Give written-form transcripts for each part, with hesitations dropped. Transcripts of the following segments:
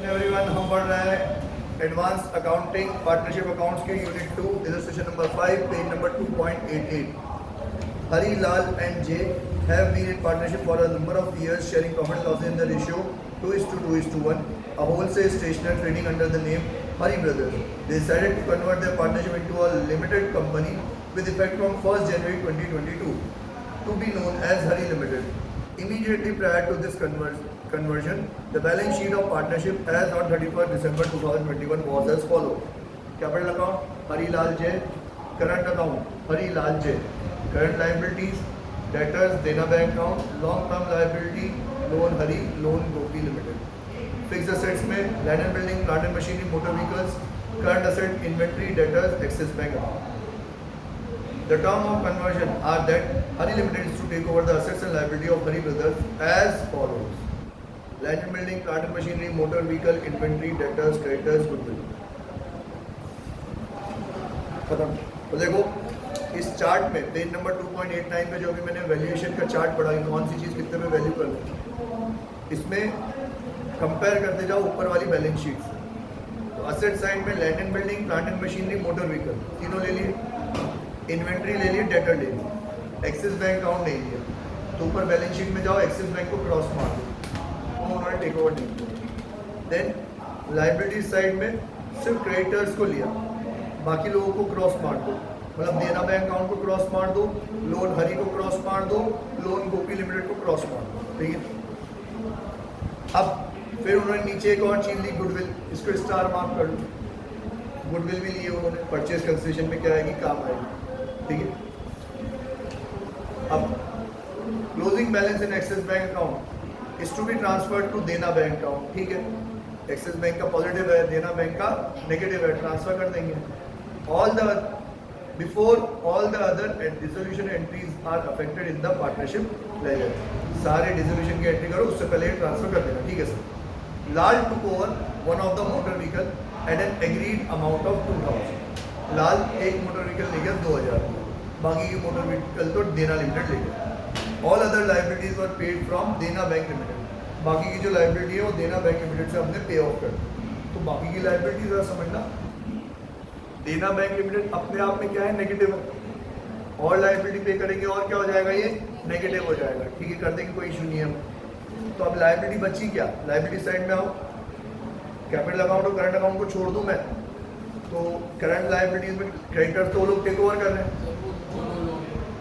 Everyone, हम पढ़ रहे हैं एडवांस अकाउंटिंग पार्टनरशिप अकाउंट्स के unit 2 illustration number 5 page number 2.88. Hari Lal and Jay have been in partnership for a number of years, sharing profit and losses in the ratio 2:2:1, a wholesale stationer trading under the name Hari Brothers. They decided to convert their partnership into a limited company with effect from 1st January 2022 to be known as Hari Limited. Immediately prior to this conversion, the balance sheet of partnership as on 31st December 2021 was as follows. Capital account Hari Lal J. Current account Hari Lal J. Current liabilities debtors Dena Bank account. Long term liability loan Hari Loan Gopi Limited. Fixed assets में land and building, plant and machinery, motor vehicles. Current asset inventory debtors Axis Bank account. The term of conversion are that Hari Limited is to take over the assets and liability of Hari Brothers as follows. Land and building, plant and machinery, motor vehicle, inventory, debtors, creditors, goodwill. खत्म। तो देखो इस chart में page number 2.89 पे जो भी मैंने valuation का चार्ट पढ़ा है, कौन सी चीज़ कितने में वैल्यू कर लो, इसमें कंपेयर करते जाओ ऊपर वाली बैलेंस शीट से। तो असेट साइड में land and building, plant and machinery, motor vehicle तीनों ले लिए, इन्वेंट्री ले लिए, डेटर ले लिए, एक्सिस बैंक अकाउंट ले लिया। तो ऊपर बैलेंस शीट में जाओ, एक्सिस बैंक को क्रॉस मार दो, तो उन्होंने टेक ओवर नहीं किया। देन लाइबिलिटी साइड में सिर्फ क्रेडिटर्स को लिया, बाकी लोगों को क्रॉस मार दो, मतलब देना बैंक अकाउंट को क्रॉस मार दो, लोन हरी को क्रॉस मार दो, लोन गोपी लिमिटेड को क्रॉस मार दो, ठीक है। अब फिर उन्होंने नीचे एक और चीज ली, गुडविल, इसको स्टार मार्क कर लो। गुडविल भी लिए उन्होंने, परचेज कंसिडरेशन में क्या आएगी, काम आएगी, ठीक है। अब closing balance in Axis bank account is to be transferred to Dena bank account, ठीक है। एक्सिस बैंक का पॉजिटिव है, देना बैंक का नेगेटिव है, ट्रांसफर कर देंगे। All the before all the other dissolution entries are affected in the partnership ledger. सारे डिसोल्यूशन की एंट्री करो, उससे पहले ट्रांसफर कर देना, ठीक है sir. Lal took over one of the motor vehicle at an agreed amount of 2000। Lal एक मोटर व्हीकल ले गया 2000, बाकी की मोटर व्हीकल तो देना लिमिटेड ले गया। All other liabilities were paid from देना बैंक लिमिटेड। बाकी की जो लाइबिलिटी है वो देना बैंक लिमिटेड से हमने पे ऑफ कर दी। तो बाकी की लाइबिलिटी जरा समझना, देना बैंक लिमिटेड अपने आप में क्या है, नेगेटिव है, और लाइबिलिटी पे करेंगे और क्या हो जाएगा, ये नेगेटिव हो जाएगा, ठीक है, कर देंगे, कोई इशू नहीं है। तो अब लाइबिलिटी बची क्या, लाइबिलिटी साइड में आओ, कैपिटल अकाउंट और करंट अकाउंट को छोड़ दूं मैं, तो करंट लाइबिलिटीज में क्रेडिटर्स तो वो लोग टेक ओवर कर रहे हैं,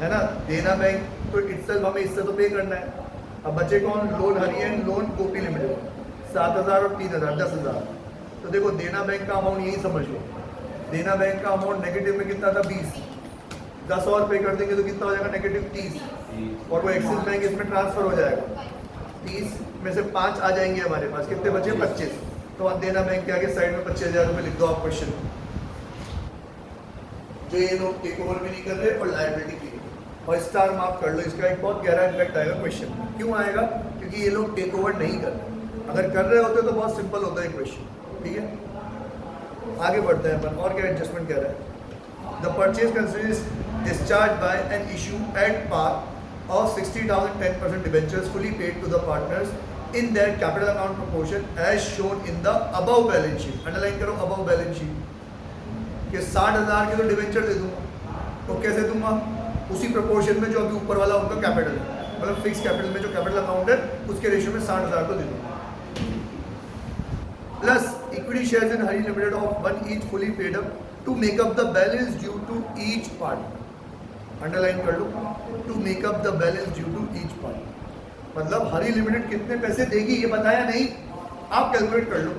है ना। देना बैंक तो इटसेल्फ हमें इससे तो पे करना है। अब बचे कौन, loan Hari and loan Gopi limited, 7000 और 3000, 10000। तो देखो देना बैंक का अमाउंट यही समझ लो, देना बैंक का अमाउंट नेगेटिव में कितना था, 20, 10 और पे कर देंगे तो कितना हो जाएगा, नेगेटिव 30, और वो एक्सिस बैंक इसमें ट्रांसफर हो जाएगा। 30 में से 5 आ जाएंगे हमारे पास, कितने बचे, 25। तो अब देना बैंक के आगे साइड में 25,000 रुपये लिख दो आप क्वेश्चन, जो ये लोग टेक ओवर भी नहीं कर रहे और लाइबिलिटी की, और स्टार मार्क कर लो। इसका एक बहुत गहरा इम्पैक्ट आएगा क्वेश्चन। क्यों आएगा, क्योंकि ये लोग टेक ओवर नहीं कर रहे। अगर कर रहे होते तो बहुत सिंपल होता है क्वेश्चन, ठीक है। आगे बढ़ते हैं अपन, और क्या एडजस्टमेंट कह रहा है। The purchase considers discharge by an issue at par of 60,000 10% debentures fully paid to the partners in their capital account proportion as shown in the above balance sheet. Underline करो अबव बैलेंस शीट कि 60,000 के तो debenture दे दूंगा, तो कैसे दूंगा, उसी proportion में जो अभी ऊपर वाला उनका कैपिटल है, मतलब फिक्स कैपिटल में जो कैपिटल अकाउंट है उसके रेशियो में 60,000 को दे दूंगा, plus equity shares in Hari limited of 1 each fully paid up to make up the balance due to each partner. Underline कर लो, to make up the balance due to each partner, मतलब Hari limited कितने पैसे देगी ये बताया नहीं, आप कैलकुलेट कर लो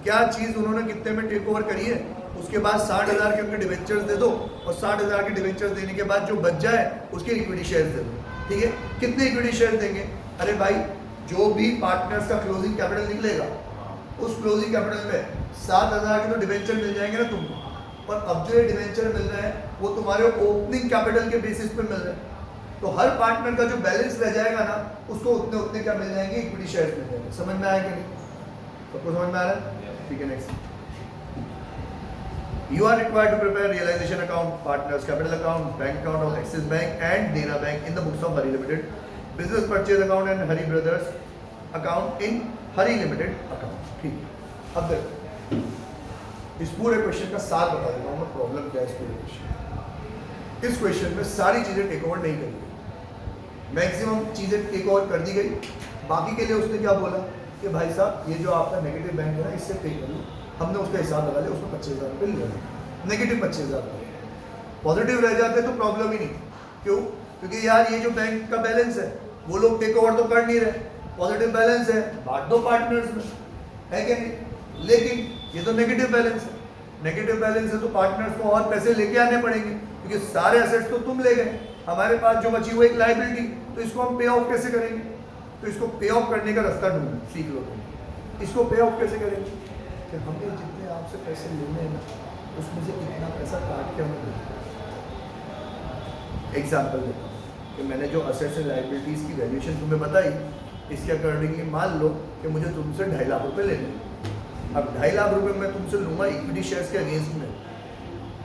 क्या चीज़ उन्होंने कितने में टेक ओवर करी है, उसके बाद 60,000 के उनके डिवेंचर्स दे दो, और 60,000 के डिवेंचर्स देने के बाद जो बच जाए उसके इक्विटी शेयर्स दे दो, ठीक है। कितने इक्विटी शेयर्स देंगे, अरे भाई जो भी पार्टनर्स का क्लोजिंग कैपिटल निकलेगा उस क्लोजिंग कैपिटल में 7,000 के तो डिवेंचर मिल जाएंगे ना तुमको, और अब जो ये डिवेंचर मिल रहे हैं वो तुम्हारे ओपनिंग कैपिटल के बेसिस पे मिल रहे हैं। तो हर पार्टनर का जो बैलेंस रह जाएगा ना उसको उतने उतने क्या मिल जाएंगे, इक्विटी शेयर्स मिल जाएंगे। समझ में आया कि नहीं, सबको समझ में आ रहा है, ठीक है। Next, you are required to prepare realization account, partners capital account, bank account of Axis Bank and Dena Bank in the books of Hari Limited, business purchase account and Hari Brothers account in Hari Limited account, ठीक है। अब देखो इस पूरे question का सार बता देता हूँ मैं, प्रॉब्लम क्या है इस पूरे क्वेश्चन। इस क्वेश्चन में सारी चीजें टेक ओवर नहीं करी गई, मैक्सिमम चीजें टेक ओवर कर दी गई। बाकी के लिए उसने क्या बोला कि भाई साहब ये जो आपका नेगेटिव बैंक है ना इससे पे कर लो, हमने उसका हिसाब लगा लिया, उसमें 25,000 रुपये लिया, नेगेटिव 25,000 रुपये, पॉजिटिव रह जाते तो प्रॉब्लम ही नहीं। क्यों? क्योंकि यार ये जो बैंक का बैलेंस है वो लोग टेक ओवर तो कर नहीं रहे, पॉजिटिव बैलेंस है, बांट दो पार्टनर्स में, है क्या नहीं। लेकिन ये तो नेगेटिव बैलेंस है, नेगेटिव बैलेंस है तो पार्टनर्स को और पैसे लेके आने पड़ेंगे, क्योंकि सारे एसेट्स तो तुम ले गए, हमारे पास जो बची हुई एक लायबिलिटी, तो इसको हम पे ऑफ कैसे करेंगे? तो इसको पे ऑफ करने का रास्ता ढूंढो, सीख लो तुम। इसको पे ऑफ कैसे करेंगे कि हमें जितने आपसे पैसे लेने हैं ना उसमें से कितना पैसा काट के हमें देना। एग्जाम्पल देता हूँ कि मैंने जो असेट्स एंड लायबिलिटीज़ की वैल्यूएशन तुम्हें बताई, इसके अकॉर्डिंगली मान लो कि मुझे तुमसे 2.5 लाख रुपये लेने हैं। अब 2.5 लाख रुपये मैं तुमसे लूँगा इक्विटी शेयर्स के अगेंस्ट में,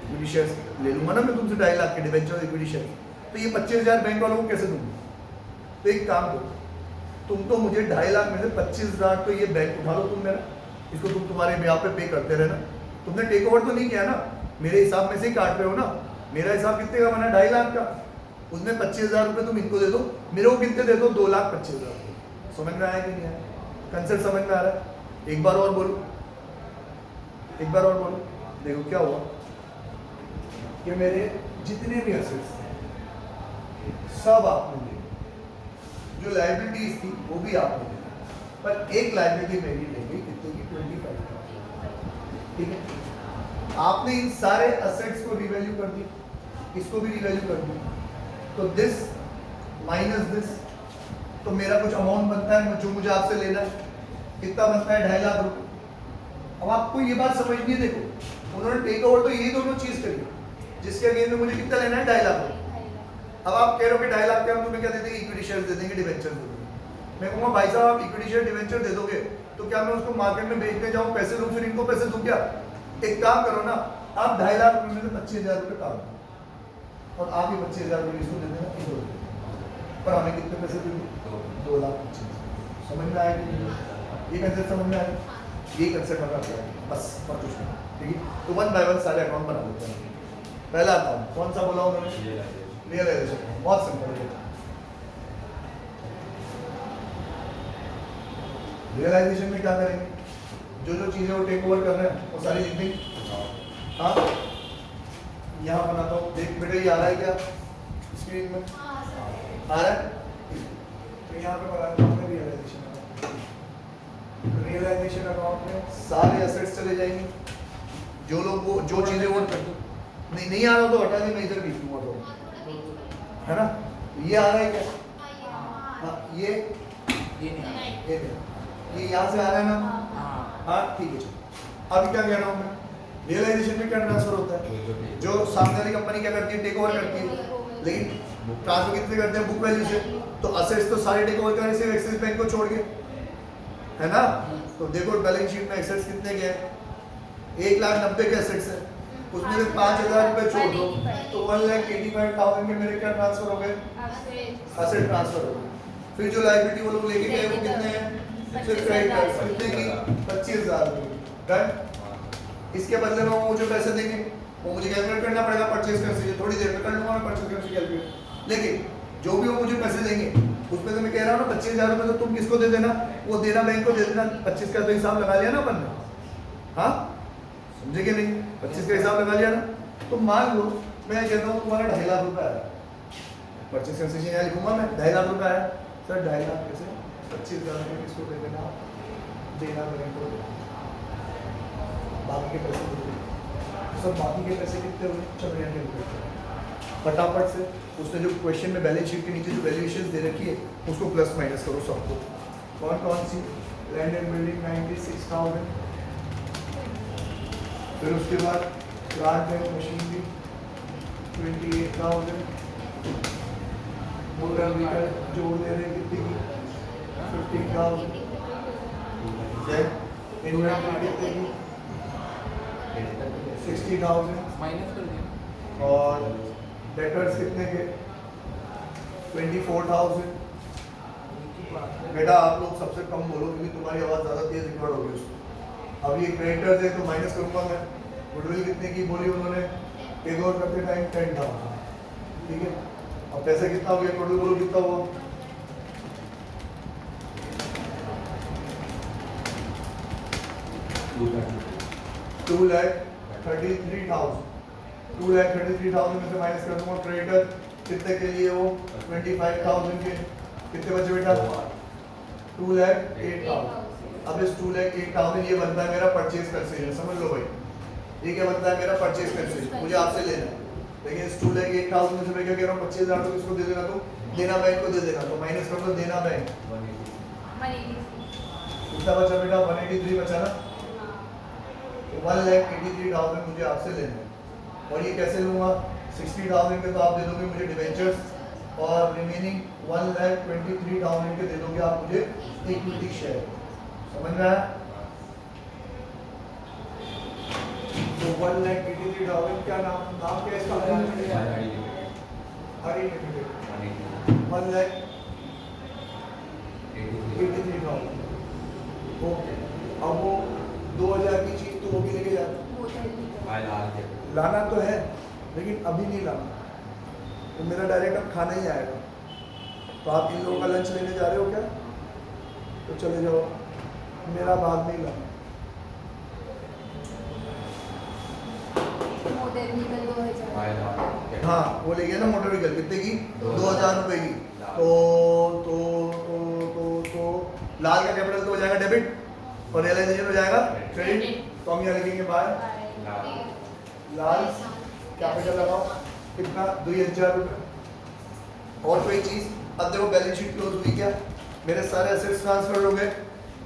इक्विटी शेयर्स ले लूँगा ना मैं तुमसे 2.5 लाख के डिवेंचर इक्विटी शेयर, तो ये 25,000 बैंक वालों को कैसे दूँगा? तो एक काम करो, तुम तो मुझे 2.5 लाख में से 25,000 तो ये बैंक उठा लो तुम मेरा, इसको तुम तुम्हारे ब्याह पे पे करते रहना। तुमने टेक ओवर तो नहीं किया ना, मेरे हिसाब में से ही काट रहे हो ना। मेरा हिसाब कितने का बना? 2.5 लाख का, उसमें 25,000 रुपये तुम इनको दे दो, मेरे को कितने दे दो? 2,25,000 रुपये। समझ में आया कि नहीं आया? कंसेप्ट समझ में आ रहा है? एक बार और बोलो, एक बार और बोलो। देखो क्या हुआ कि मेरे जितने भी एसेट्स थे सब आपने ले, जो लायबिलिटीज थी वो भी आपने ले, पर एक लायबिलिटी मेरी ले गई कितने की? 25,000। ठीक है, आपने इन सारे एसेट्स को रिवैल्यू कर दी, इसको भी रिवैल्यू कर दी, तो दिस माइनस दिस, तो मेरा कुछ अमाउंट बनता है जो मुझे आपसे लेना है, कितना बनता है? 2.5 लाख रुपए। अब आपको ये बात समझनी है, देखो उन्होंने टेक ओवर तो यही दोनों चीज करी, जिसके अगेंस्ट में मुझे कितना लेना है? 2.5 लाख रुपए। अब आप कह रहे हो कि 2.5 लाख के हम तुम्हें क्या दे देंगे? इक्विटी शेयर दे देंगे, डिवेंचर दे देंगे। मैं कहूँगा भाई साहब आप इक्विटी शेयर डिवेंचर दे दोगे तो क्या मैं उसको मार्केट में बेचने जाऊँ, पैसे लूँ, फिर इनको पैसे दूँ क्या? एक काम करो ना, आप 2.5 लाख रुपए में से 25,000 रुपये काट दो और आप ये 25,000 रुपये इसको दे देना, इसको दे देना, पर हमें कितने पैसे देंगे? 2,25,000। समझ में आया कि नहीं? ये कंसेप्ट समझ में आया? ये कंसेप्ट हमें आता है बस, और कुछ नहीं। ठीक है, तो 1 बाय 1 सारे अकाउंट बना लेते हैं। पहला अकाउंट कौन सा बोला उन्होंने? रियलाइजेशन। बहुत सिंपल है, रियलाइजेशन में क्या करेंगे? जो जो चीजें वो टेक ओवर कर रहे हैं वो सारी लिख देंगे। हाँ, यहाँ बनाता हूँ, देख बेटा ये आ रहा है क्या स्क्रीन में? आ रहा है, तो यहाँ पे बनाता हूँ रियलाइजेशन। रियलाइजेशन अकाउंट में सारे एसेट्स चले जाएंगे, जो लोग वो जो चीजें वो नहीं आ रहा तो हटा दे, मैं इधर लिख दूंगा तो, है ना? ये आ रहा है क्या? हाँ, ये नहीं, ये यहाँ से आ रहा है ना? हाँ ठीक है। चलो अभी क्या कह रहा हूँ मैं, रियलाइजेशन में क्या ट्रांसफर होता है? जो सामने वाली कंपनी क्या करती है? टेक ओवर करती है, लेकिन ट्रांसफर कितने करते हैं? बुक वैल्यू से। तो असेट्स तो सारे टेक ओवर करें सिर्फ एक्सिस बैंक को छोड़ के, है ना? तो देखो बैलेंस शीट में एसेट्स कितने के हैं? 1,90,000 के एसेट्स है, उसमें से 5,000 रुपये छोड़ दो तो 1,85,000 के मेरे क्या ट्रांसफर हो गए? एसेट ट्रांसफर हो गए। फिर जो लायबिलिटी वो लोग लेके गए वो कितने हैं? सिर्फ क्रेडिट कितने की? 25,000 रुपये। डन। इसके बदले में वो जो पैसे देंगे वो मुझे कैलकुलेट करना पड़ेगा परचेज कर से, थोड़ी देर में कर लूंगा मैं परचेज कर से कैलकुलेट। लेकिन जो भी वो मुझे पैसे देंगे उसमें तो मैं कह रहा हूँ ना 25,000 रुपये तो तुम किसको दे देना? वो देना बैंक को दे देना। 25 का तो हिसाब लगा लिया ना अपन ने, हाँ समझे कि नहीं? 25 का हिसाब लगा लिया ना। तो मान लो मैं कहता हूँ तुम्हारा 2.5 लाख रुपये आया, परचेज कंसेशन यहाँ लिखूंगा मैं, 2.5 लाख रुपये आया। सर 2.5 लाख में से 25,000 रुपये किसको दे देना? देना बैंक को, बाकी के पैसे दे देना। सब बाकी के पैसे कितने हुए? 94 रुपये। फटाफट से उसने जो क्वेश्चन में बैलेंस शीट के नीचे जो वैल्यूएशन दे रखी है उसको प्लस माइनस करो सबको। कौन कौन सी? लैंड एंड बिल्डिंग 96,000, फिर उसके बाद plant and machinery 28,000, motor vehicle जोड़ दे रहे कितनी की? 15,000, देन इन्वेंटरी कितने की? 60,000 माइनस कर दिया, और डेटर्स कितने के? 24,000। बेटा आप लोग सबसे कम बोलो क्योंकि तुम्हारी आवाज़ ज़्यादा तेज रिकॉर्ड होगी उसमें। अब ये क्रेडिटर्स है तो माइनस करूंगा मैं। गुडविल कितने की बोली उन्होंने, टेक ओवर करते टाइम 10,000, ठीक है। अब पैसा कितना हो गया टोटल, बोलो कितना हुआ? 2,33,000। 2,33,000 में से माइनस कर दूंगा क्रेडिटर कितने के लिए, वो 25,000 के कितने बचे बेटा? 2,08,000। अब इस 2,08,000 ये बनता है मेरा परचेज कंसीडर, समझ लो भाई, ये क्या बनता है मेरा परचेज कंसीडर, मुझे आपसे लेना है। लेकिन इस 2,08,000 में से मैं क्या कह रहा हूँ, 25,000 तो किसको दे देना, तो देना बैंक को दे देना, तो माइनस कर दो देना बैंक। कितना बचा बेटा? 183 बचा ना, तो 1,83,000 मुझे आपसे लेना है। और ये कैसे लूंगा? 60,000 के तो आप दे दोगे मुझे डिवेंचर्स, और रिमेनिंग 1,23,000 के दे दोगे आप मुझे इक्विटी शेयर। समझ में आया? तो 1,83,000 क्या नाम क्या है इसका? हरी लिमिटेड 1,83,000। ओके, अब वो 2,000 की चीज तो वो भी लेके जाना, लाना तो है लेकिन अभी नहीं लाना, तो मेरा डायरेक्ट अब खाना ही आएगा। तो आप इन लोगों का लंच लेने जा रहे हो क्या? तो चले जाओ, मेरा बाद नहीं लाना। हाँ वो ले गया ना मोटर व्हीकल, कितने की? 2,000 रुपए की। तो लाल का कैपिटल तो हो जाएगा डेबिट और रियलाइजेशन हो जाएगा क्रेडिट। तो हम यहाँ लिखेंगे बाय लाल कैपिटल लगाओ कितना? 2,000 रुपये। और कोई चीज? अब देखो बैलेंस शीट क्लोज हुई क्या? मेरे सारे एसेट्स ट्रांसफर हो गए,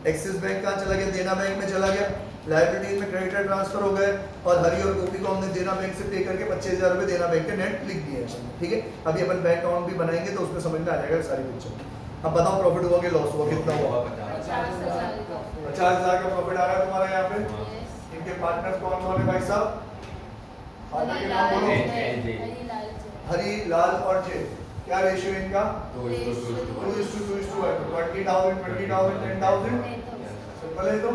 एक्सिस बैंक कहाँ चला गया? देना बैंक में चला गया। लायबिलिटीज में क्रेडिटर ट्रांसफर हो गए, और हरी और गोपी को हमने देना बैंक से पे करके 25,000 रुपये देना बैंक के नेट लिख दिए हैं, ठीक है। अभी अपन बैंक अकाउंट भी बनाएंगे तो उसमें समझ में आ जाएगा सारी पिक्चर। अब बताओ प्रॉफिट हुआ कि लॉस हुआ, कितना हुआ? 50,000 का प्रॉफिट आ रहा है तुम्हारा यहाँ पे। इनके पार्टनर्स कौन कौन है भाई साहब? पार्टनर के नाम बोलो। हरी, लाल और जय। क्या रेशियो इनका? 2:2:2 20,000 20,000 10,000। सिंपल है तो।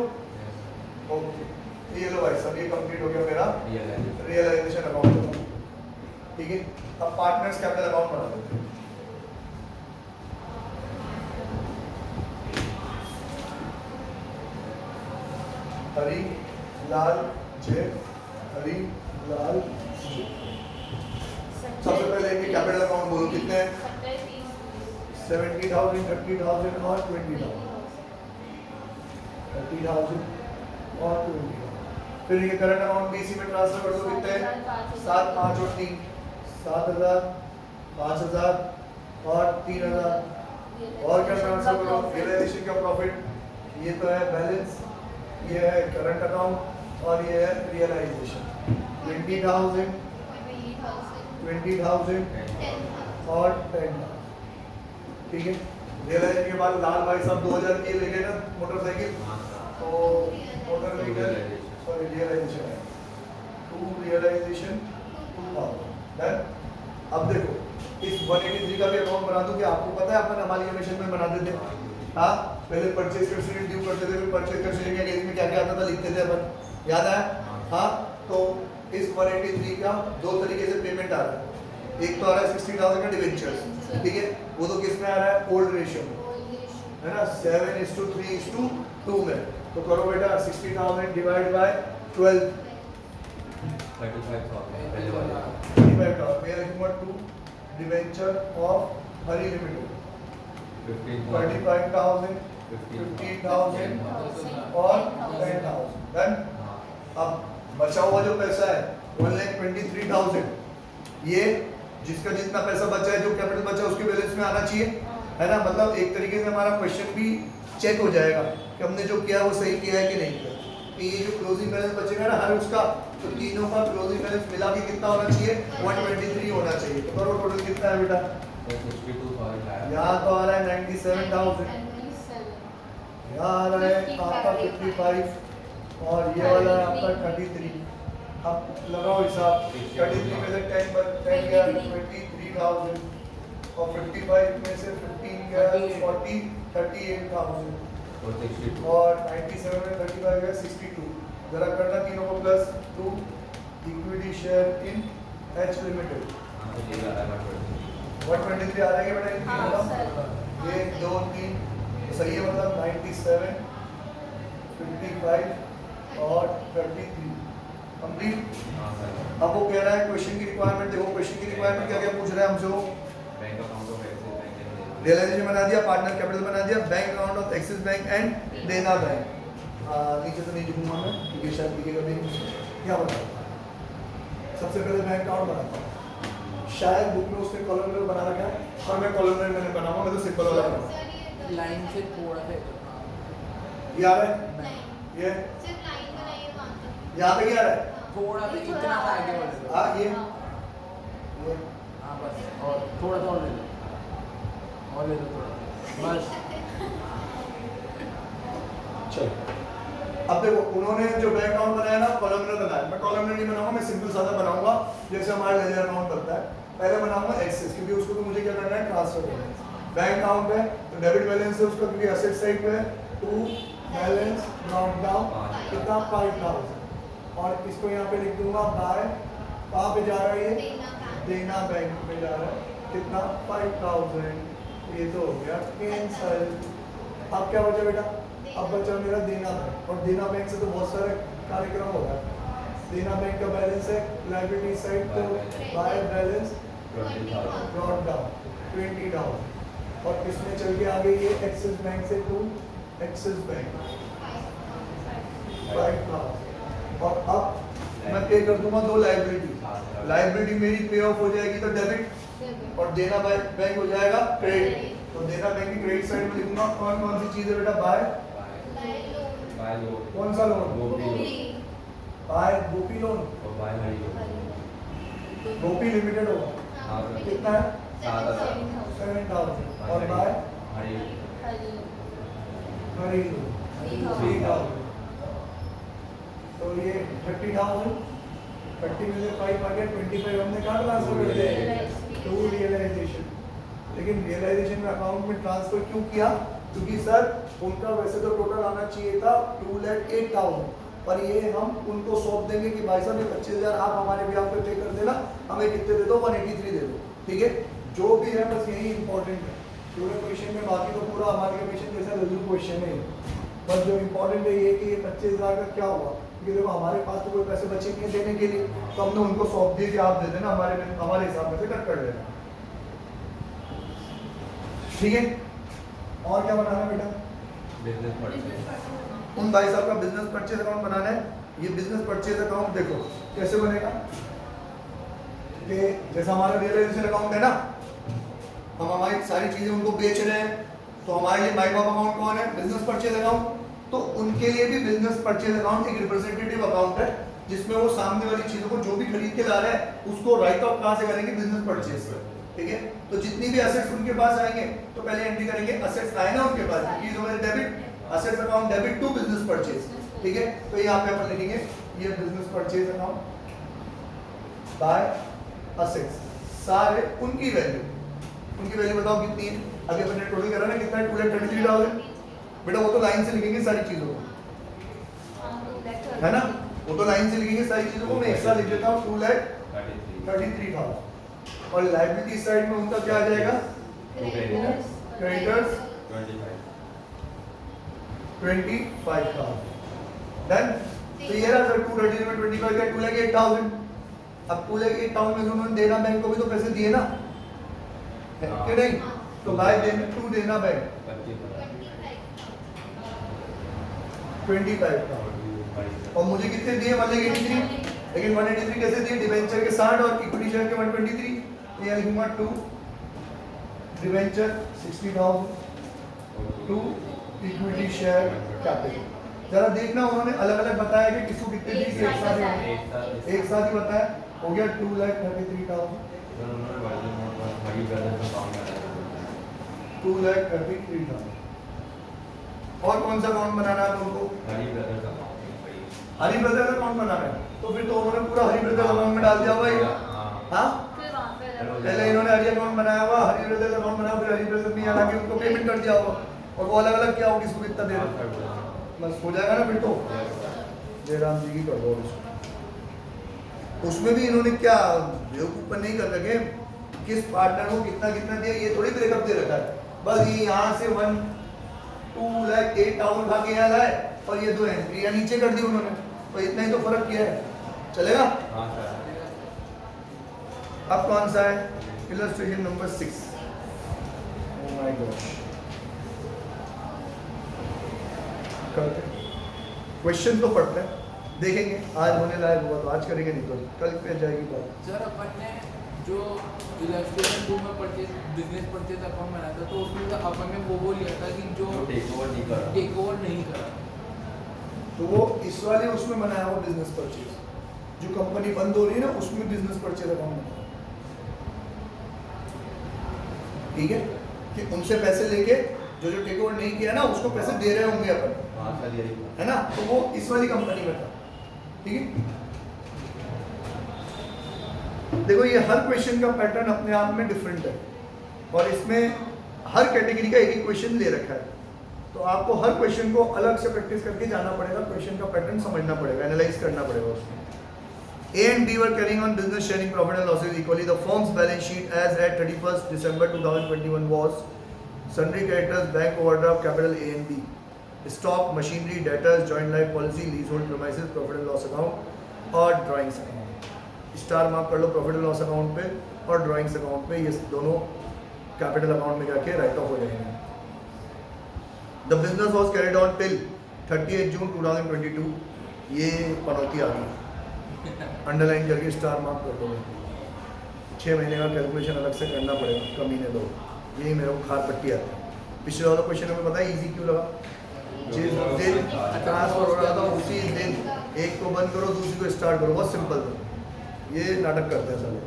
ओके, ये लो भाई सब, ये कंप्लीट हो गया मेरा रियलाइजेशन अकाउंट, ठीक है। अब पार्टनर्स कैपिटल अकाउंट बना देते हैं। हरी, लाल, जय, हरी, लाल, जय। सबसे पहले इनके कैपिटल अकाउंट बोलो कितने हैं? 70,000 30,000 और 20,000। 30,000 और 20,000। फिर ये करंट अकाउंट बीसी में ट्रांसफर कर दो, कितने हैं? 7, 5 और 3 7,000 5,000 और 3,000। और क्या ट्रांसफर करो? रियलाइजेशन का प्रॉफिट, ये तो है बैलेंस, ये है करंट अकाउंट और ये है रियलाइजेशन। 20,000 20,000 और 10,000, ठीक है। रियलाइजेशन के बाद लाल भाई साहब 2,000 के ले गए ना मोटरसाइकिल, तो मोटर व्हीकल सॉरी रियलाइजेशन है 2 रियलाइजेशन 2,000 डन। अब देखो इस 183 का भी अकाउंट बना दूं कि आपको पता है अपन अमालिगमेशन में बनाते थे। हाँ, पहले परचेज कंसीडर ड्यू करते थे, फिर परचेज कंसीडर के केस में क्या क्या आता था लिखते थे अपन, याद है? हाँ, तो इस 183 का दो तरीके से पेमेंट आ रहा है। एक तो आ रहा है 60,000 का डिवेंचर्स, ठीक है, वो तो किस में आ रहा है? ओल्ड रेशियो में, है ना, 7:3:2 में। तो करो बेटा 60,000 divide by 12 35,000 debenture of Hari limited 35,000 50,000 और 10,000 डन। अब बचा हुआ जो पैसा है 1,23,000, ये जिसका जितना पैसा बचा है, जो कैपिटल बचा है उसके बैलेंस में आना चाहिए, है ना। मतलब एक तरीके से हमारा क्वेश्चन भी चेक हो जाएगा कि हमने जो किया वो सही किया है कि नहीं किया। कि ये जो क्लोजिंग बैलेंस बचेगा ना हर उसका, तो तीनों का क्लोजिंग बैलेंस मिला के कितना होना चाहिए? 123 होना चाहिए। तो करो टोटल कितना है बेटा? यहाँ तो आ रहा है 97,000, यहाँ आ रहा है आपका 55 और ये वाला है आपका 33। अब लगाओ हिसाब, 33 में से 10 गया 23,000 और 55 में से 15 गया 40 38,000। और 97 में 35 है 62। जरा करना तीनों को plus 2 equity share in H limited 123 आ रहा है क्या बेटा इनकी मतलब 1 2 3 सही है मतलब 97 55 और 33 कंप्लीट। अब वो कह रहा है क्वेश्चन की रिक्वायरमेंट देखो, क्वेश्चन की रिक्वायरमेंट क्या क्या पूछ रहा है हमसे वो रियलाइजेशन बना दिया, पार्टनर कैपिटल बना दिया, bank account of axis bank and देना बैंक। नीचे तो नहीं लिखूंगा मैं क्योंकि शायद लिखेगा नहीं क्या बना। सबसे पहले बैंक अकाउंट बनाता हूँ, शायद बुक में उसने कॉलम में बना रखा है और मैं कॉलम में मैंने बनाऊंगा, मैं तो सिंपल वाला बनाऊंगा। लाइन से थोड़ा सा ये आ रहा है ये यहाँ पे क्या आ रहा है थोड़ा सा इतना सा आगे बढ़ लो। हाँ ये हाँ बस और थोड़ा सा और ले लो थोड़ा बस। चलो अब देखो उन्होंने जो बैंक अकाउंट बनाया ना कॉलमनर बनाया, मैं कॉलमनर नहीं बनाऊंगा, मैं सिंपल सादा बनाऊंगा जैसे हमारा लेजर अकाउंट बनता है। पहले बनाऊंगा एक्सेस क्योंकि उसको तो मुझे क्या करना है ट्रांसफर करना है। बैंक अकाउंट है तो डेबिट बैलेंस है उसका क्योंकि एसेट साइड पे है टू बैलेंस नॉट डाउन कितना 5000 और इसको यहाँ पे लिख दूंगा बाय कहाँ पे जा रहा है ये देना बैंक पे जा रहा है कितना 5000। ये तो हो गया कैंसल। अब क्या बचा बेटा अब बचा मेरा देना बैंक और देना बैंक से तो बहुत सारे कार्यक्रम हो रहा है। देना बैंक का बैलेंस है लायबिलिटी साइड तो बाय बैलेंस ब्रॉट डाउन 20,000 और किसमें चल के आ गई ये एक्सिस बैंक से टू एक्सिस बैंक 5,000 और अब मैं पे कर दूंगा दो लायबिलिटी मेरी पे ऑफ हो जाएगी तो डेबिट और देना बैंक हो जाएगा क्रेडिट। तो देना बैंक की क्रेडिट साइड में लिखूंगा कौन कौन सी चीज है बेटा बाय कौन सा loan by Gopi loan Gopi limited होगा कितना है 7,000 और बाय हरी लोन 3,000 तो ये 30,000 30 में से 5 आ गया 25 हमने कहाँ ट्रांसफर कर दिया टू रियलाइजेशन। लेकिन रियलाइजेशन में अकाउंट में ट्रांसफर क्यों किया क्योंकि सर उनका वैसे तो टोटल आना चाहिए था 2,08,000 पर ये हम उनको सौंप देंगे कि भाई साहब ये 25,000 आप हमारे भी पे पे कर देना, हमें कितने दे दो 183 दे दो ठीक है। जो भी है बस यही इंपॉर्टेंट है पूरे क्वेश्चन में, बाकी तो पूरा हमारे क्वेश्चन जैसा लघु क्वेश्चन है बस जो इंपॉर्टेंट है ये कि ये 25,000 का क्या हुआ क्योंकि देखो हमारे पास तो कोई पैसे बचे नहीं देने के लिए तो हमने उनको सौंप दिए कि आप दे देना हमारे हिसाब में से कट कर लेना ठीक है। और क्या बनाना है बेटा उन भाई साहब का बिजनेस परचेज अकाउंट बनाना है। ये बिजनेस परचेज अकाउंट देखो कैसे बनेगा कि जैसा हमारा रियलाइजेशन अकाउंट है ना हम हमारी सारी चीजें उनको बेच रहे हैं तो हमारे लिए माई बाप अकाउंट कौन है बिजनेस परचेज अकाउंट। तो उनके लिए भी बिजनेस परचेज अकाउंट एक रिप्रेजेंटेटिव अकाउंट है जिसमें वो सामने वाली चीजों को जो भी खरीद के ला रहे हैं उसको राइट ऑफ कहां से करेंगे बिजनेस परचेज से ठीक है। तो जितनी भी एसेट्स उनके पास आएंगे तो पहले एंट्री करेंगे एसेट्स आए ना उनके पास debit assets account debit to business purchase ठीक है। तो यहाँ पे अपन लिखेंगे ये business purchase account by assets सारे उनकी वैल्यू बताओ कितनी है अगर मैंने टोटल करा ना कितना है 2,33,000 बेटा वो तो लाइन से लिखेंगे सारी चीजों को है ना वो तो लाइन से लिखेंगे सारी चीजों को। मैं एक साथ लिख देता हूँ 2,33,000 और लायबिलिटी साइड में उनका क्या आ जाएगा क्रेडिटर्स 25,000 डन। तो ये रहा सर 230 में 25 का 2,08,000। अब 2,08,000 में उन्होंने देना बैंक को भी तो पैसे दिए ना कि नहीं तो बाय देना टू देना बैंक 25,000 और मुझे कितने दिए 183 लेकिन 183 कैसे दिए डिवेंचर के 60 और इक्विटी शेयर के 123 तो यहाँ लिखूंगा 2 डिवेंचर 60,000 2 इक्विटी शेयर कैपिटल। जरा देखना उन्होंने अलग अलग बताया कि किसको कितने दी एक साथ ही बताया हो गया 2,33,000 2,33,000 और कौन सा अकाउंट बनाना है उनको हरी ब्रदर का अकाउंट बनाना है तो फिर तो उन्होंने पूरा हरी ब्रदर अकाउंट में डाल दिया हुआ है हाँ पहले इन्होंने हरी अकाउंट बनाया हुआ हरी ब्रदर अकाउंट बनाया फिर हरी ब्रदर में यहाँ लाके उनको पेमेंट कर दिया होगा और वो अलग अलग क्या हो किसको कितना दे रहे हो, बस हो जाएगा ना फिर तो। जयराम जी की कर दो उसको। उसमें भी इन्होंने क्या बेवकूफ नहीं कर रखे, किस पार्टनर को कितना कितना दिया ये थोड़ी ब्रेकअप दे रखा है, बस ये यहाँ से 1-2 लाख 8 टाउन उठा के यहाँ लाए और ये 2 एंट्री या नीचे कर दी उन्होंने, तो इतना ही तो फर्क किया है, चलेगा। अब कौन सा है, illustration number 6। Oh my God, करते क्वेश्चन तो पढ़ते हैं, देखेंगे आज होने लायक हुआ तो आज करेंगे, नहीं तो कल पे जाएगी बात। सर अपन ने जो इलस्ट्रेशन 2 में परचेज बिजनेस परचेज अकाउंट बनाया था, तो उसमें तो अपन ने वो लिया था कि जो टेक ओवर नहीं करा, तो वो इस वाले उसमें बनाया हुआ बिजनेस परचेज, जो कंपनी बंद हो रही है ना उसमें बिजनेस परचेज अकाउंट बनाया, ठीक है, कि उनसे पैसे लेके जो जो टेक ओवर नहीं किया ना उसको पैसे दे रहे होंगे अपन, है ना, तो वो इस वाली कंपनी में था, ठीक है। देखो ये हर क्वेश्चन का पैटर्न अपने आप में डिफरेंट है और इसमें हर कैटेगरी का एक ही क्वेश्चन ले रखा है, तो आपको हर क्वेश्चन को अलग से प्रैक्टिस करके जाना पड़ेगा, क्वेश्चन का पैटर्न समझना पड़ेगा, एनालाइज करना पड़ेगा उसमें। A and B were carrying on business sharing profit and losses equally. The firm's balance sheet as at 31st December 2021 was sundry creditors, bank overdraft, capital A and B, stock, machinery, debtors, joint life policy, leasehold premises, profit and loss account और drawings account। Star mark कर लो profit and loss account पे और drawings account पे, ये दोनों capital account में जाके right of हो जाएंगे। The business was carried on till 30 June 2022, ये पनौती आ गई, अंडरलाइन करके स्टार मार्क कर दो। 6 महीने का कैलकुलेशन अलग से करना पड़ेगा, कमीने दो, यही मेरे को खार पट्टी आती है। पिछले वाला क्वेश्चन हमें पता है इजी क्यों लगा, जिस दिन ट्रांसफर हो रहा था उसी दिन एक को बंद करो दूसरी को स्टार्ट करो, बहुत सिंपल था, ये नाटक करते हैं साले।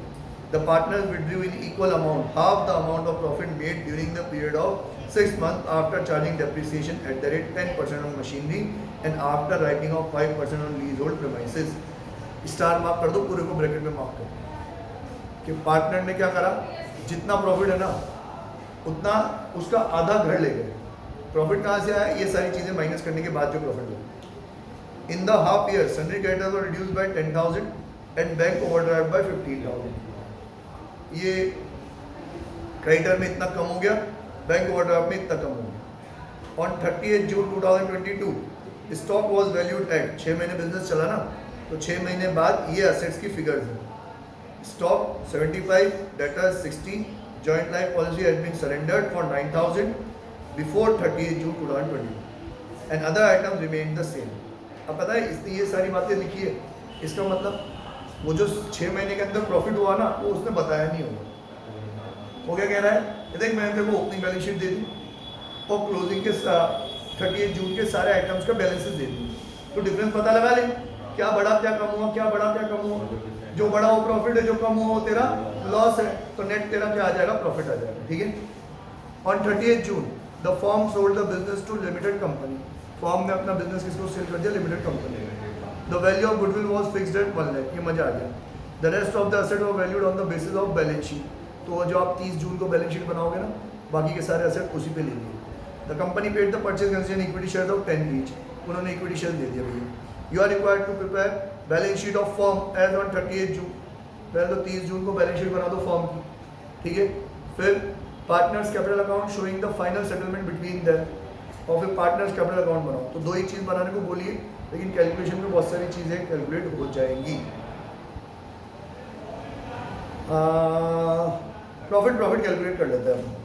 The partners withdrew in equal amount half the amount of profit made during the period of 6 months after charging depreciation at the rate 10% on machinery and after writing of 5% on lease hold premises. Star mark कर दो, पूरे को bracket में mark कर दो कि partner ने क्या करा, जितना प्रॉफिट है ना उतना उसका आधा घर ले गए। प्रॉफिट कहाँ से आया, ये सारी चीज़ें माइनस करने के बाद जो प्रॉफिट लगा। In the half year sundry creditors were reduced by 10,000 and bank overdraft by 15,000। ये क्रेडिटर में इतना कम हो गया, बैंक ओवरड्राफ्ट में इतना कम हो गया। On 30 June 2022 stock was valued at, 6 महीने बिजनेस चला ना, तो 6 महीने बाद ये असेट्स की फिगर्स हैं। Stock 75, debtors 60, joint life policy has been surrendered for 9,000 before 30 June 2022 and other items remain the same. अब पता है इसने ये सारी बातें लिखी है, इसका मतलब वो जो 6 महीने के अंदर प्रॉफिट हुआ ना वो उसने बताया नहीं होगा। वो क्या कह रहा है, देख मैंने तेरे को ओपनिंग बैलेंस शीट दे दी और क्लोजिंग के 30 जून के सारे आइटम्स का बैलेंसेस दे दी, तो डिफरेंस पता लगा ले, क्या बढ़ा क्या कम हुआ, क्या बढ़ा क्या कम हुआ। जो बढ़ा वो प्रॉफिट है, जो कम हुआ वो तेरा लॉस है, तो नेट तेरा क्या आ जाएगा, प्रॉफिट आ जाएगा, ठीक है। On 30 June the firm sold the business to limited company, firm ने अपना बिजनेस किसको सेल कर दिया, limited company. The value of goodwill was fixed at 1 lakh, ये मजा आ गया। The rest of the asset were valued on the basis of balance sheet, तो जो आप 30 जून को बैलेंस शीट बनाओगे ना, बाकी के सारे एसेट उसी पे ले लिए। The company paid the purchase consideration equity share of 10 each, उन्होंने इक्विटी शेयर दे दिया भैया। You are required to prepare balance sheet of firm as on 30 June, पहले तो 30 जून को बैलेंस शीट बना दो फर्म की, ठीक है। फिर partners capital account showing the final settlement between them, और फिर पार्टनर्स कैपिटल अकाउंट बनाओ। तो दो ही चीज़ बनाने को बोलिए, लेकिन कैलकुलेशन में बहुत सारी चीज़ें कैलकुलेट हो जाएंगी। प्रॉफिट कैलकुलेट कर लेते हैं हम।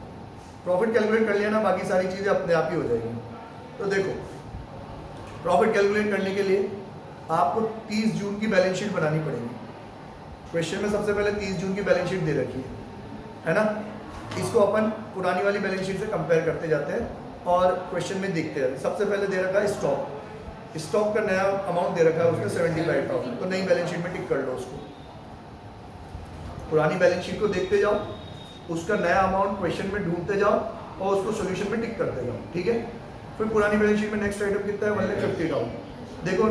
प्रॉफिट कैलकुलेट कर लिया ना, बाकी सारी चीज़ें अपने आप ही हो जाएंगी। तो देखो प्रॉफिट कैलकुलेट करने के लिए आपको 30 जून की बैलेंस शीट बनानी पड़ेगी। क्वेश्चन में सबसे पहले 30 जून की बैलेंस शीट दे रखी है ना, इसको अपन पुरानी वाली बैलेंस शीट से कंपेयर करते जाते हैं और क्वेश्चन में देखते जाते हैं। सबसे पहले दे रखा है स्टॉक का नया अमाउंट दे रखा है उसने 75,000, तो नई बैलेंस शीट में टिक कर लो उसको। पुरानी बैलेंस शीट को देखते जाओ, उसका नया अमाउंट क्वेश्चन में ढूंढते जाओ और उसको सोल्यूशन में टिक करते जाओ, ठीक है। फिर पुरानी बैलेंस शीट में नेक्स्ट आइटम कितना है, 1,50,000। देखो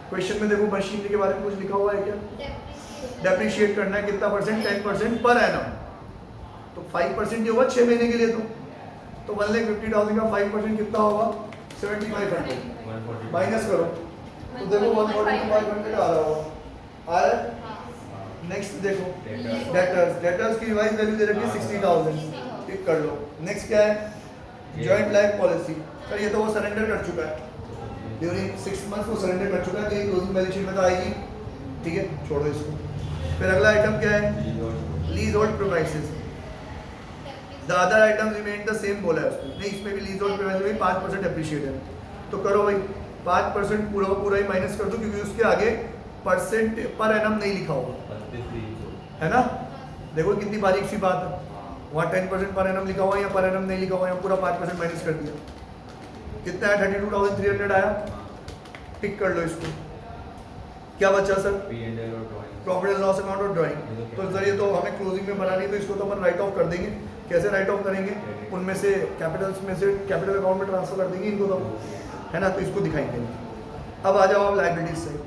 क्वेश्चन में देखो मशीनरी के बारे में कुछ लिखा हुआ है क्या, डेप्रिशिएट करना है कितना परसेंट, 10% पर एनम, तो 5% ही होगा 6 महीने के लिए। तो तो 1,50,000 का 5% कितना होगा 7,500 माइनस करो तो देखो 1,4500 आ रहा होगा आ रहा है। नेक्स्ट देखो डेटर्स की रिवाइज वैल्यू दे रखी है 60,000 टिक कर लो। नेक्स्ट क्या है जॉइंट लाइफ पॉलिसी। सर ये तो वो सरेंडर कर चुका है ड्यूरिंग 6 मंथ्स वो सरेंडर कर चुका है तो ये क्लोजिंग बैलेंस शीट में तो आएगी ठीक है छोड़ो इसको। फिर अगला आइटम क्या है lease hold premises. The other item remain the same बोला है उसने नहीं इसमें भी लीज होल्ड प्रीमाइसेस में 5% एप्रिशिएट है तो करो भाई 5% पूरा पूरा ही माइनस कर दो क्योंकि उसके आगे परसेंट पर एनम नहीं लिखा होगा है ना। देखो कितनी बारीक सी बात है वहाँ 10% पर एनम लिखा हुआ है या पर एनम नहीं लिखा हुआ है पूरा 5% माइनस कर दिया कितना है 32,300 आया टिक कर लो इसको। क्या बचा sir profit and loss account और ड्राइंग। तो सर ये तो हमें क्लोजिंग में बनानी है तो इसको तो अपन राइट ऑफ कर देंगे। कैसे राइट ऑफ करेंगे उनमें से कैपिटल्स में से कैपिटल अकाउंट में ट्रांसफर कर देंगे इनको तो है ना तो इसको दिखाएंगे। अब आ जाओ आप लाइबिलिटीज साइड।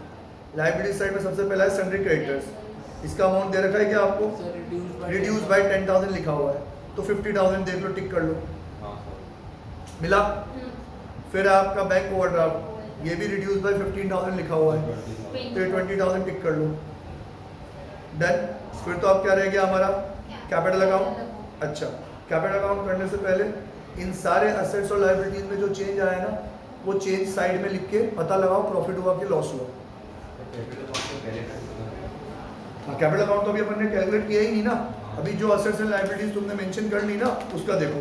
लाइबिलिटीज साइड में सबसे पहला है सन्ड्री क्रेडिटर्स। इसका अमाउंट दे रखा है क्या आपको रिड्यूस बाय 10,000 लिखा हुआ है तो 50,000 देख लो टिक कर लो मिला। फिर आपका बैंक ओवरड्राफ्ट ये भी रिड्यूस बाय 15,000 लिखा हुआ है तो 20,000 टिक कर लो डन। फिर तो अब क्या रह गया हमारा कैपिटल अकाउंट। अच्छा कैपिटल अकाउंट करने से पहले इन सारे असेट्स और लायबिलिटीज में जो चेंज आया है ना वो चेंज साइड में लिख के पता लगाओ प्रॉफिट हुआ कि लॉस हुआ। हाँ कैपिटल अकाउंट तो अभी अपन ने कैलकुलेट किया ही नहीं ना अभी जो असेट्स एंड लायबिलिटीज तुमने मेंशन कर ली ना उसका देखो।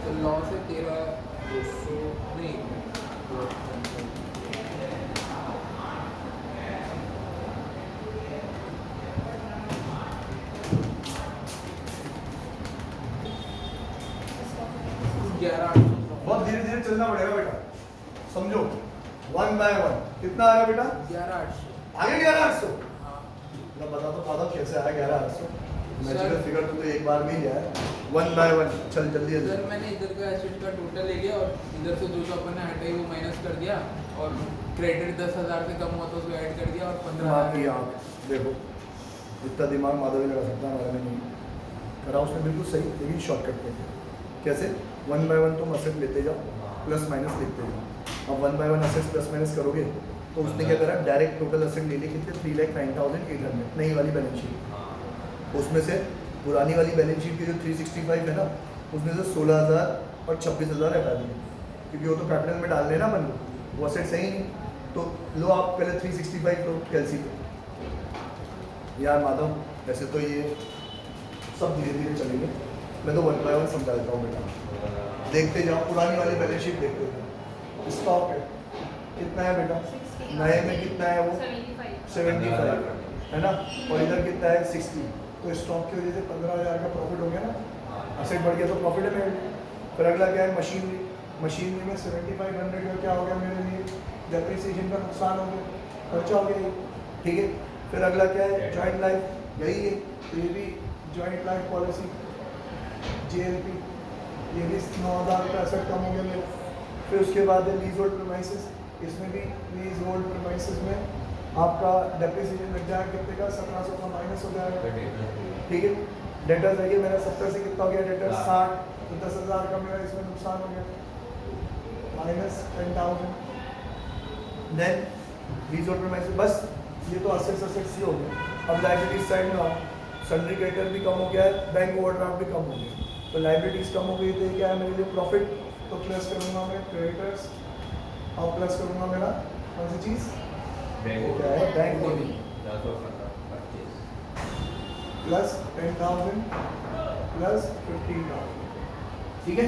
तो लॉस है 13,200 नहीं बहुत धीरे धीरे चलना पड़ेगा बेटा समझो 1 बाय 1 कितना आएगा बेटा 11,800 आगे 11,800 हाँ मैं बता तो पाता कैसे आया 11,800 नेचुरल फिगर तो एक बार में ही है 1 बाय 1 चल जल्दी सर मैंने इधर का एसेट का टोटल ले लिया और इधर से जो अपन ने हटाई वो माइनस कर दिया और क्रेडिट 10,000 से कम हुआ तो उसको ऐड कर दिया और 15,000 देखो इतना दिमाग माधवी लगा सकता हमारे में नहीं करा उसने बिल्कुल सही लेकिन शॉर्टकट पे कैसे 1 बाय 1 तुम असेट लेते जाओ प्लस माइनस लिखते जाओ। अब 1 बाय 1 असेट प्लस माइनस करोगे तो उसने क्या करा डायरेक्ट टोटल असेट ले लिए कितने 3,09,800 नई वाली बैलेंस शीट उसमें से पुरानी वाली बैलेंस शीट की जो 365 है ना उसमें से 16,000 और 26,000 हटा दिए क्योंकि वो तो कैपिटल में डालने ना अपन को वो असेट सही नहीं तो लो आप पहले 365 लो कैलसी पे यार माधव वैसे तो ये सब धीरे धीरे चलेंगे मैं तो 1 बाय 1 समझा देता हूँ बेटा देखते जाओ पुरानी वाली बैलेंस शीट देखते जाओ स्टॉक है कितना है बेटा नए में कितना है वो 75 है ना और इधर कितना है 60 तो स्टॉक की वजह से 15,000 का प्रॉफिट हो गया ना असेट बढ़ गया तो प्रॉफिट है मेरे। फिर अगला क्या है मशीनरी में 7,500 का क्या हो गया मेरे लिए डेप्रिसिएशन का नुकसान हो गया खर्चा हो गया ठीक है। फिर अगला क्या है जॉइंट लाइफ यही है तो ये भी जॉइंट लाइफ पॉलिसी JLP ये भी 9,000 का असेट कम हो गया मेरे। फिर उसके बाद है लीज होल्ड प्रीमाइसेस इसमें भी लीज होल्ड प्रीमाइसेस में आपका डेप्रिसिएशन लग जाएगा कितने का 1,700 का माइनस हो जाएगा ठीक है। डेटर्स है मेरा 70 से कितना हो गया डेटर्स 60 तो 10,000 का मेरा इसमें नुकसान हो गया minus 10,000 then lease hold premises बस ये तो असेट्स ही हो गए। अब लायबिलिटीज साइड में सन्ड्री क्रेडिटर भी कम हो गया है बैंक ओवरड्राफ्ट भी कम हो गया तो लायबिलिटीज कम हो गई तो क्या है मेरे लिए प्रॉफिट तो प्लस करूँगा मैं क्रेडिटर्स और प्लस करूँगा मेरा कौन सी चीज़ क्या है बैंक लोनिंग प्लस 10,000 प्लस 15,000 ठीक है।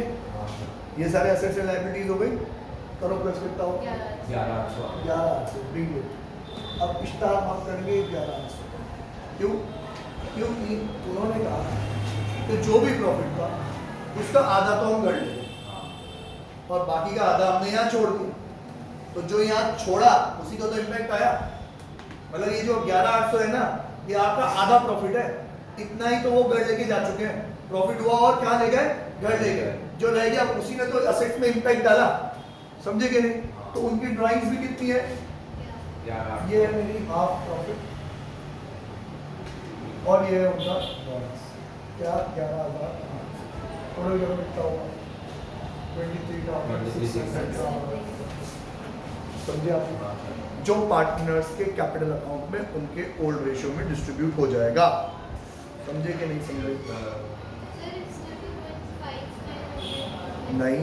ये सारे असेट्स एंड लायबिलिटीज हो गई करो प्लस कितना हो 11,800 बिग रेट। अब स्टार मार्क करेंगे 11,800 क्यों क्योंकि उन्होंने कहा कि जो भी प्रॉफिट था उसका आधा तो हम कर लेंगे और बाकी का आधा हमने यहाँ छोड़ दिया तो जो यहाँ छोड़ा उसी का तो इम्पैक्ट आया मतलब ये जो 11,800 है ना ये आपका आधा प्रॉफिट है इतना ही तो वो घर लेके जा चुके हैं प्रॉफिट हुआ और क्या ले गए घर ले गए जो रह गया उसी ने तो असेट्स में इम्पैक्ट डाला समझे कि नहीं। तो उनकी ड्राइंग्स भी कितनी है ये है मेरी हाफ प्रॉफिट और ये उनका bonus। क्या 11,000 थोड़ा ज़्यादा कितना होगा 23,600 समझे आप। जो पार्टनर्स के कैपिटल अकाउंट में उनके ओल्ड रेशियो में डिस्ट्रीब्यूट हो जाएगा। समझे कि नहीं समझे? नहीं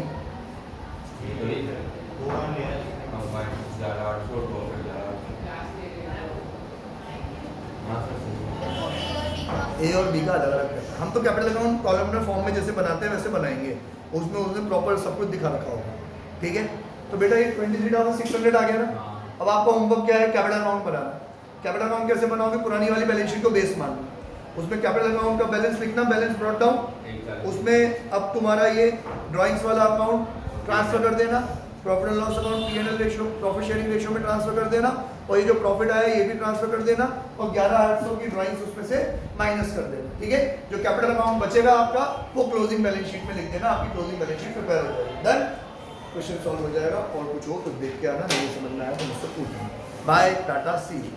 ए और बी का अलग अलग है। हम तो कैपिटल अकाउंट कॉलमनर फॉर्म में जैसे बनाते हैं वैसे बनाएंगे, उसमें प्रॉपर सब कुछ दिखा रखा होगा। ठीक है, तो बेटा ये 23,600 आ गया ना। अब आपका होमवर्क क्या है? कैपिटल अकाउंट बनाना। कैपिटल अकाउंट कैसे बनाओगे? पुरानी वाली बैलेंस शीट को बेस मान लो, उसमें कैपिटल अकाउंट का बैलेंस लिखना, बैलेंस ब्रॉट डाउन, उसमें अब तुम्हारा ये ड्राइंग्स वाला अकाउंट ट्रांसफर कर देना, profit and loss account P&L ratio profit sharing ratio में ट्रांसफर कर देना, और ये जो प्रॉफिट आया ये भी ट्रांसफर कर देना, और 11,800 की ड्राइंग्स उसमें से माइनस कर देना। ठीक है, जो कैपिटल अकाउंट बचेगा आपका वो क्लोजिंग बैलेंस शीट में लिख देना, आपकी क्लोजिंग बैलेंस शीट प्रिपेयर हो जाएगी। डन, क्वेश्चन सॉल्व हो जाएगा। और कुछ हो तो देख के आना, नहीं समझ में आया तो मुझसे पूछना। Bye, tata, see you.